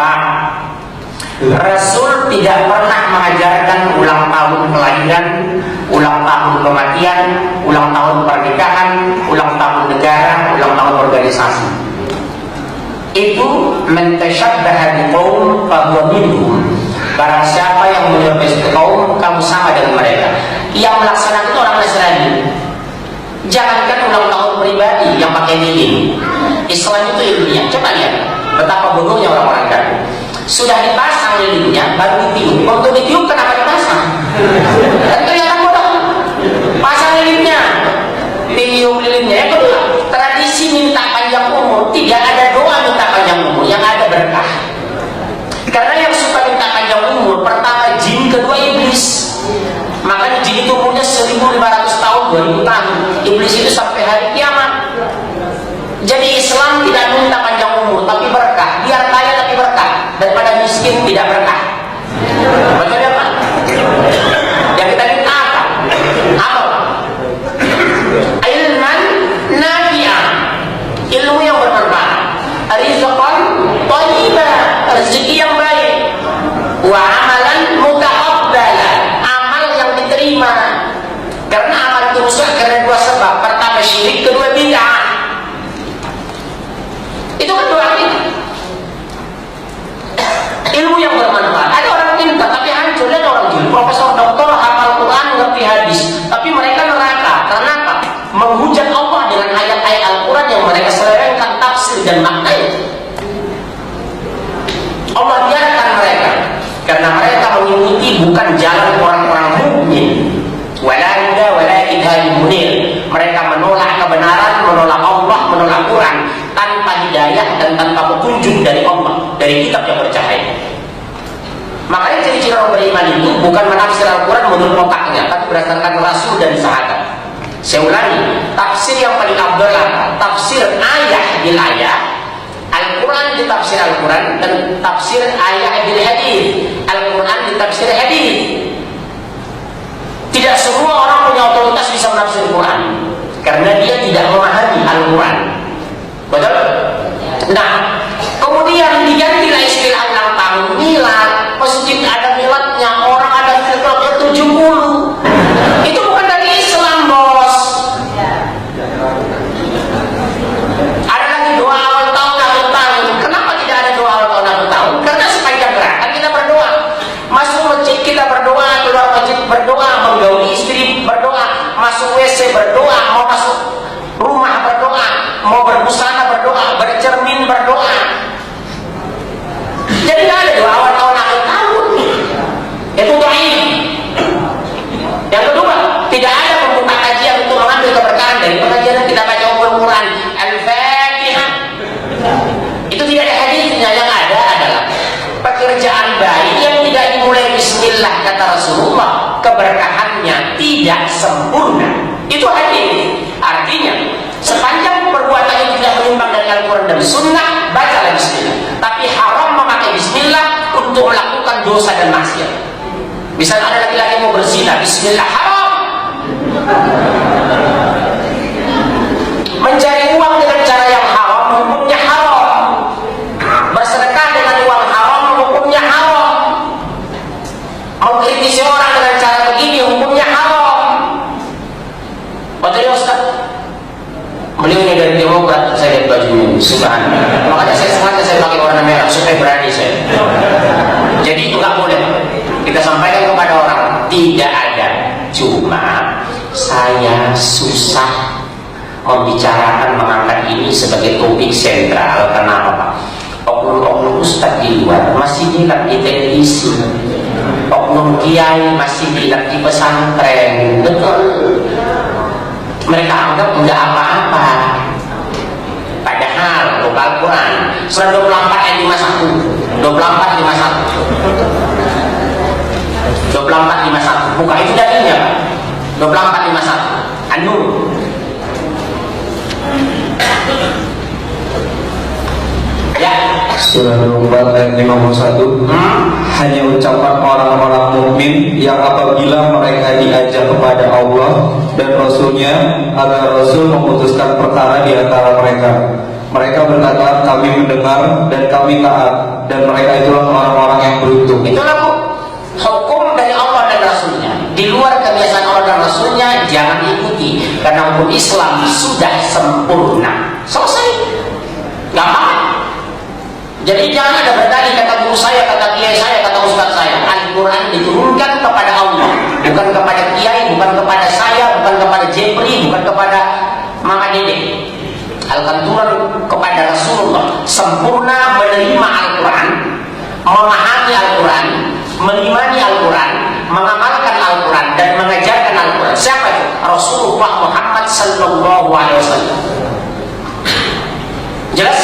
Pak, Rasul tidak pernah mengajarkan ulang tahun kelahiran, ulang tahun kematian, ulang tahun pernikahan, ulang tahun negara, ulang tahun organisasi. Itu mentashabbaha biqaum fahuwa minhum. Barang siapa yang menyerupai kaum, kamu sama dengan mereka. Yang melaksanakan itu orang Nasrani. Jangankan ulang tahun pribadi yang pakai lilin. Islam itu ilmiah. Coba lihat betapa bodohnya orang-orang kafir. Sudah dipasang lilinnya, baru ditiup. Untuk ditiup kenapa dipasang? Dan kelihatan bodoh. Pasang lilinnya, tiup lilinnya. Yang kedua, tradisi minta panjang umur. Tidak ada doa minta panjang umur, yang ada berkah. Karena yang suka minta panjang umur, pertama jin, kedua iblis. Makanya jin itu umurnya 1500 tahun, 2000 tahun. Iblis itu sampai hari kiamat. Jadi Islam tidak minta panjang umur, tapi berkah. Biar kaya tapi berkah, daripada miskin tidak berkah. Betul ya Pak? Yang kita minta apa? Apa? Ilman nafi'ah, ilmu yang bermanfaat. Rizqan thayyiban, rezeki yang baik. Wa amalan mutaqabbalan, amal yang diterima. Karena amal itu rusak karena dua sebab. Pertama syirik, kedua bid'ah. Itu kan doa kita. Ilmu yang bermanfaat. Ada orang pintar tapi hancur. Lihat orang gila, profesor, doktor, hafal Quran, ngerti hadis, tapi mereka neraka. Karena apa? Menghujat Allah dengan ayat-ayat Al-Quran yang mereka selewengkan tafsir dan maknanya. Allah biarkan mereka karena mereka mengikuti bukan jalan orang-orang mukmin. Wala huda wala hidayah munir. Mereka menolak kebenaran, menolak Allah, menolak Quran tanpa hidayah dan tanpa petunjuk dari Allah, dari kitab yang bercahaya. Makanya ciri-ciri orang beriman itu bukan menafsir Al-Quran menurut otaknya, tapi berdasarkan Rasul dan sahabat. Saya ulangi, tafsir yang paling afdal adalah tafsir ayat bil ayat, Al-Quran di tafsir Al-Quran, dan tafsir ayat bil hadis, Al-Quran di tafsir hadis. Tidak semua orang punya otoritas bisa menafsir Quran karena dia tidak memahami Al-Quran. Betul? Nah, kemudian digantilah istilah ulang tahun milad. Masjid ada miladnya, orang ada fitrahnya 70. Itu bukan dari Islam, bos. Ada lagi doa awal tahun, akhir tahun. Kenapa tidak ada doa awal tahun, akhir tahun? Karena sepanjang gerakan kita berdoa. Masuk masjid kita berdoa, keluar masjid berdoa, menggauli istri berdoa, masuk WC berdoa, mau masuk rumah berdoa, mau berbusana berdoa, bercermin berdoa. Jadi tidak ada doa awal tahun, akhir tahun. Itu dhaif. Yang kedua, tidak ada pembuka kajian untuk mengambil keberkahan dari pengajian yang kita baca Al-Quran, Al-Fatihah. Itu tidak ada hadisnya. Yang ada adalah pekerjaan baik yang tidak dimulai bismillah kata Rasulullah, keberkahannya tidak sempurna. Itu hadis. Artinya sepanjang perbuatan itu tidak menyimpang dari Al-Quran dan Sunnah, bacalah bismillah. Tapi haram memakai bismillah untuk melakukan dosa dan maksiat. Misalnya ada laki-laki mau berzina, bismillah, haram. Mencari uang dengan cara yang haram, hukumnya haram. Bersedekah dengan uang haram, hukumnya haram. Mengkritisi orang dengan cara begini, hukumnya haram. Betul ya Ustaz? Beliau ini dari Demokrat, saya lihat bajunya, subhanallah. Makanya saya sengaja saya pakai warna merah supaya berani saya. Jadi itu nggak boleh. Kita sampaikan kepada orang, tidak ada. Cuma saya susah membicarakan, mengangkat ini sebagai topik sentral. Kenapa Pak? Oknum-oknum ustadz di luar masih lihat di televisi, oknum kiai masih lihat di pesantren. Betul. Mereka anggap enggak apa-apa. Padahal buka Al-Quran surah 24 ayat 51, 24 51, 24 51. Buka itu dalilnya Pak. 24 51 An-Nur. Ya. Surah 24 ayat 51. Hanya ucapan orang-orang mukmin yang apabila mereka diajak kepada Allah dan Rasulnya agar Rasul memutuskan perkara di antara mereka, Mereka berkata, kami mendengar dan kami taat, dan mereka itulah orang-orang yang beruntung. Itulah hukum dari Allah dan Rasulnya. Di luar kebiasaan Allah dan Rasulnya jangan ikuti, karena hukum Islam sudah sempurna. Selesai, gampang. Jadi jangan ada berdalih kata guru saya, kata kiai saya, kata ustaz saya. Al-Quran diturunkan kepada Allah, bukan kepada kiai, bukan kepada saya, bukan kepada Jepri, bukan kepada Mama Dede. Al-Quran turun kepada Rasulullah, sempurna menerima Al-Quran, memahami Al-Quran, mengimani Al-Quran, mengamalkan Al-Quran, dan mengajarkan Al-Quran. Siapa itu? Rasulullah Muhammad sallallahu alaihi wasallam. Jelas?